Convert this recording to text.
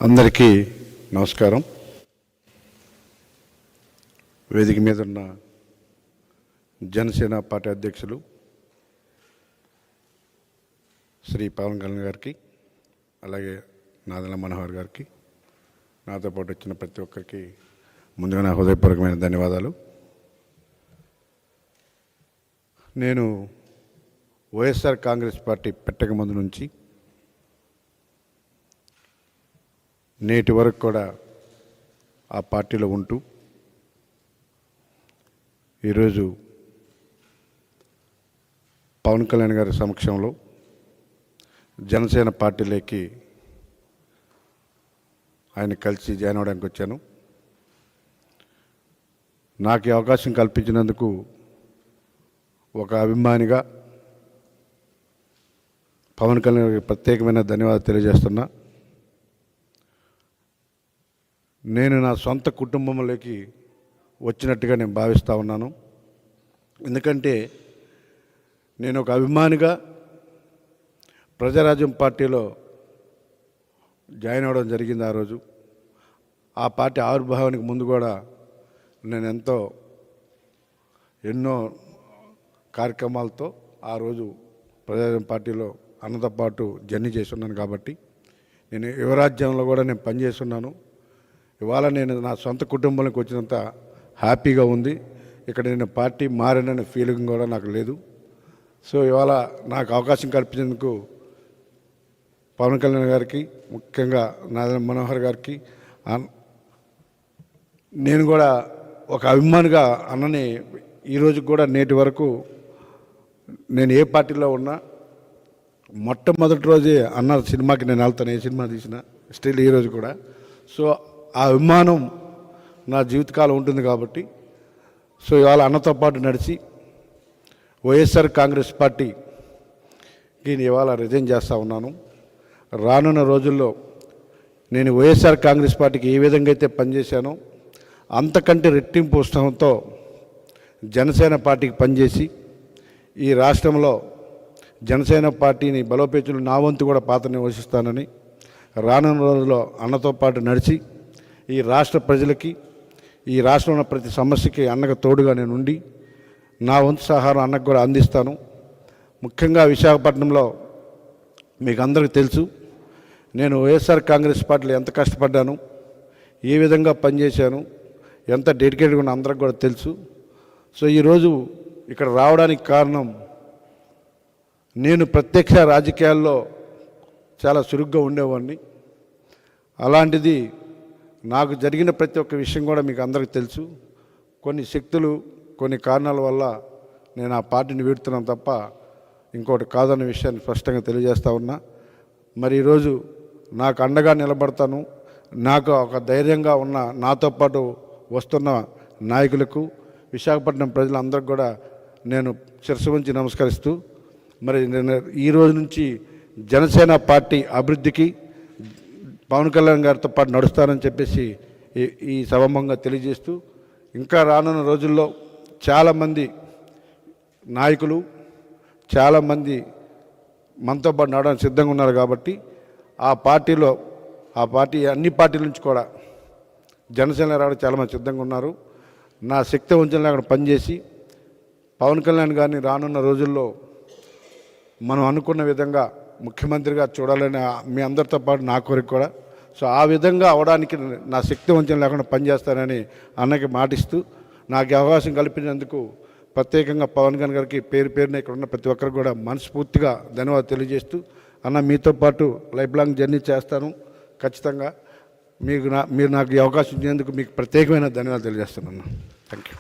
అందరికీ నమస్కారం. వేదిక మీద ఉన్న జనసేన పార్టీ అధ్యక్షులు శ్రీ పవన్ కళ్యాణ్ గారికి, అలాగే నాదెండ్ల మనోహర్ గారికి, నాతో పాటు వచ్చిన ప్రతి ఒక్కరికి ముందుగా నా హృదయపూర్వకమైన ధన్యవాదాలు. నేను వైఎస్ఆర్ కాంగ్రెస్ పార్టీ పెట్టక ముందు నుంచి నేటి వరకు కూడా ఆ పార్టీలో ఉంటూ ఈరోజు పవన్ కళ్యాణ్ గారి సమక్షంలో జనసేన పార్టీలోకి ఆయన కలిసి జాయిన్ అవ్వడానికి వచ్చాను. నాకు ఈ అవకాశం కల్పించినందుకు ఒక అభిమానిగా పవన్ కళ్యాణ్ గారికి ప్రత్యేకమైన ధన్యవాదాలు తెలియజేస్తున్నా. నేను నా సొంత కుటుంబంలోకి వచ్చినట్టుగా నేను భావిస్తూ ఉన్నాను. ఎందుకంటే నేను ఒక అభిమానిగా ప్రజారాజ్యం పార్టీలో జాయిన్ అవ్వడం జరిగింది. ఆ రోజు ఆ పార్టీ ఆవిర్భావానికి ముందు కూడా నేను ఎన్నో కార్యక్రమాలతో ఆ రోజు ప్రజారాజ్యం పార్టీలో అన్నతో పాటు జర్నీ చేస్తున్నాను. కాబట్టి నేను యువరాజ్యంలో కూడా నేను పనిచేస్తున్నాను. ఇవాళ నేను నా సొంత కుటుంబానికి వచ్చినంత హ్యాపీగా ఉంది. ఇక్కడ నేను పార్టీ మారిననే ఫీలింగ్ కూడా నాకు లేదు. సో ఇవాళ నాకు అవకాశం కల్పించేందుకు పవన్ కళ్యాణ్ గారికి, ముఖ్యంగా నాదెండ్ల మనోహర్ గారికి, నేను కూడా ఒక అభిమానిగా అన్నని ఈరోజు కూడా నేటి వరకు నేను ఏ పార్టీలో ఉన్నా మొట్టమొదటి రోజే అన్న సినిమాకి నేను వెళ్తాను, ఏ సినిమా తీసినా స్టిల్ ఈరోజు కూడా. సో ఆ అభిమానం నా జీవితకాలం ఉంటుంది. కాబట్టి సో ఇవాళ అన్నతో పాటు నడిచి వైఎస్ఆర్ కాంగ్రెస్ పార్టీకి ఇవాళ రిజైన్ చేస్తూ ఉన్నాను. రానున్న రోజుల్లో నేను వైఎస్ఆర్ కాంగ్రెస్ పార్టీకి ఏ విధంగా అయితే పనిచేశానో అంతకంటే రెట్టింపు ఉత్సాహంతో జనసేన పార్టీకి పనిచేసి ఈ రాష్ట్రంలో జనసేన పార్టీని బలోపేతులు నా వంతు కూడా పాత్రని పోషిస్తానని, రానున్న రోజుల్లో అన్నతో పాటు నడిచి ఈ రాష్ట్ర ప్రజలకి, ఈ రాష్ట్రంలో ఉన్న ప్రతి సమస్యకి అన్నకు తోడుగా నేను ఉండి నా వంతు సహారం అన్నకు కూడా అందిస్తాను. ముఖ్యంగా విశాఖపట్నంలో మీకు అందరికీ తెలుసు, నేను వైఎస్ఆర్ కాంగ్రెస్ పార్టీలో ఎంత కష్టపడ్డాను, ఏ విధంగా పనిచేశాను, ఎంత డెడికేట్గా ఉన్న అందరికి కూడా తెలుసు. సో ఈరోజు ఇక్కడ రావడానికి కారణం, నేను ప్రత్యక్ష రాజకీయాల్లో చాలా చురుగ్గా ఉండేవాడిని. అలాంటిది నాకు జరిగిన ప్రతి ఒక్క విషయం కూడా మీకు అందరికీ తెలుసు. కొన్ని శక్తులు, కొన్ని కారణాల వల్ల నేను ఆ పార్టీని వీడుతున్నాను తప్ప ఇంకోటి కాదన్న విషయాన్ని స్పష్టంగా తెలియజేస్తూ ఉన్నా. మరి ఈరోజు నాకు అండగా నిలబడతాను. నాకు ఒక ధైర్యంగా ఉన్న నాతో పాటు వస్తున్న నాయకులకు, విశాఖపట్నం ప్రజలందరికీ కూడా నేను శిరస్సు వంచి నమస్కరిస్తూ, మరి నేను ఈ రోజు నుంచి జనసేన పార్టీ అభివృద్ధికి పవన్ కళ్యాణ్ గారితో పాటు నడుస్తానని చెప్పేసి ఈ సభంగా తెలియజేస్తూ, ఇంకా రానున్న రోజుల్లో చాలామంది నాయకులు, చాలామంది మనతో పాటు నడవడానికి సిద్ధంగా ఉన్నారు. కాబట్టి ఆ పార్టీ అన్ని పార్టీల నుంచి కూడా జనసేన రావడం చాలామంది సిద్ధంగా ఉన్నారు. నా శక్తి వంచనలో అక్కడ పనిచేసి పవన్ కళ్యాణ్ గారిని రానున్న రోజుల్లో మనం అనుకున్న విధంగా ముఖ్యమంత్రిగా చూడాలని మీ అందరితో పాటు నా కోరిక కూడా. సో ఆ విధంగా అవడానికి నా శక్తి వంచన లేకుండా పనిచేస్తానని అన్నకి మాటిస్తూ, నాకు అవకాశం కల్పించినందుకు ప్రత్యేకంగా పవన్ కళ్యాణ్ గారికి పేరున ఇక్కడ ఉన్న ప్రతి ఒక్కరికి కూడా మనస్ఫూర్తిగా ధన్యవాదాలు తెలియజేస్తూ, అన్న మీతో పాటు లైఫ్ లాంగ్ జర్నీ చేస్తాను ఖచ్చితంగా. మీరు నాకు ఈ అవకాశం ఇచ్చినందుకు మీకు ప్రత్యేకమైన ధన్యవాదాలు తెలియజేస్తున్నాను. Thank you.